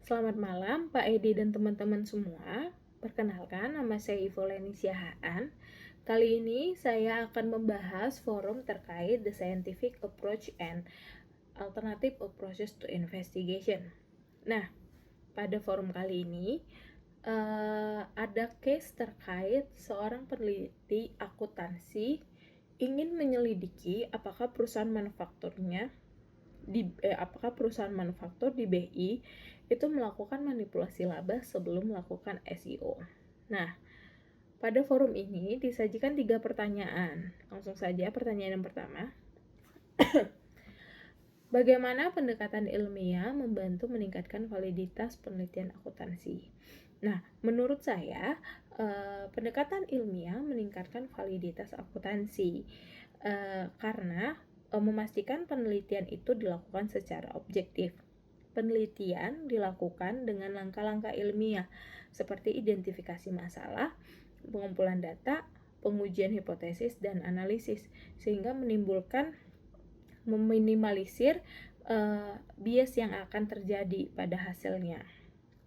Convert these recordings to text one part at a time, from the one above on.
Selamat malam Pak Edi dan teman-teman semua. Perkenalkan, nama saya Ivo Lenisia Haan. Kali ini saya akan membahas forum terkait the scientific approach and alternative approaches to investigation. Nah, pada forum kali ini ada case terkait seorang peneliti akuntansi ingin menyelidiki apakah perusahaan manufaktur di BI itu melakukan manipulasi laba sebelum melakukan SEO. Nah, pada forum ini disajikan 3 pertanyaan. Langsung saja pertanyaan yang pertama. Bagaimana pendekatan ilmiah membantu meningkatkan validitas penelitian akuntansi? Nah, menurut saya, pendekatan ilmiah meningkatkan validitas akuntansi karena memastikan penelitian itu dilakukan secara objektif. Penelitian dilakukan dengan langkah-langkah ilmiah seperti identifikasi masalah, pengumpulan data, pengujian hipotesis, dan analisis, sehingga meminimalisir bias yang akan terjadi pada hasilnya.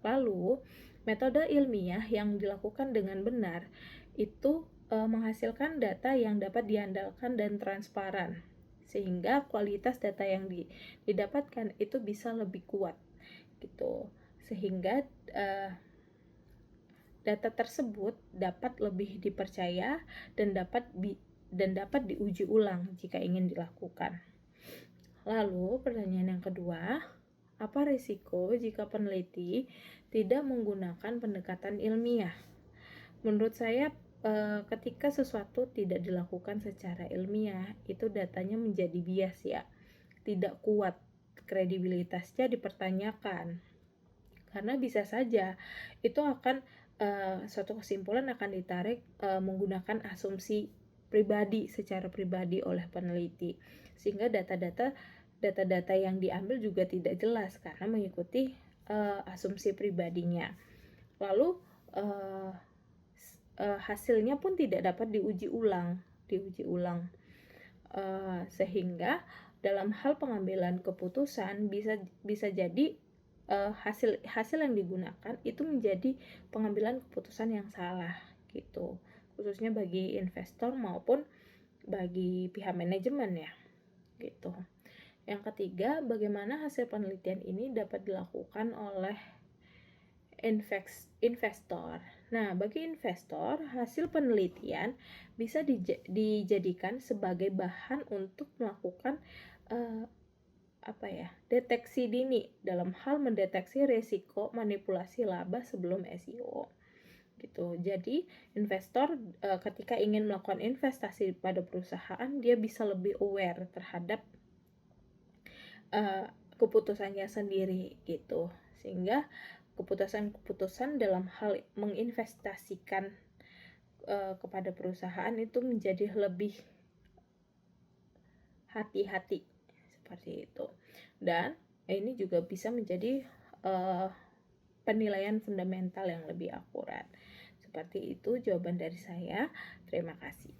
Lalu, metode ilmiah yang dilakukan dengan benar itu menghasilkan data yang dapat diandalkan dan transparan, sehingga kualitas data yang didapatkan itu bisa lebih kuat gitu, sehingga data tersebut dapat lebih dipercaya dan dapat diuji ulang jika ingin dilakukan. Lalu pertanyaan yang kedua, apa risiko jika peneliti tidak menggunakan pendekatan ilmiah? Menurut saya, ketika sesuatu tidak dilakukan secara ilmiah, itu datanya menjadi bias ya, tidak kuat, kredibilitasnya dipertanyakan. Karena bisa saja itu akan suatu kesimpulan akan ditarik menggunakan asumsi secara pribadi oleh peneliti, sehingga data-data yang diambil juga tidak jelas karena mengikuti asumsi pribadinya. Lalu hasilnya pun tidak dapat diuji ulang, sehingga dalam hal pengambilan keputusan bisa jadi hasil yang digunakan itu menjadi pengambilan keputusan yang salah gitu, khususnya bagi investor maupun bagi pihak manajemen ya gitu. Yang ketiga, bagaimana hasil penelitian ini dapat dilakukan oleh investor. Nah, bagi investor, hasil penelitian bisa dijadikan sebagai bahan untuk melakukan deteksi dini dalam hal mendeteksi risiko manipulasi laba sebelum SEO. Gitu. Jadi, investor ketika ingin melakukan investasi pada perusahaan, dia bisa lebih aware terhadap keputusannya sendiri gitu. Sehingga keputusan dalam hal menginvestasikan kepada perusahaan itu menjadi lebih hati-hati seperti itu. Dan ini juga bisa menjadi penilaian fundamental yang lebih akurat. Seperti itu jawaban dari saya. Terima kasih.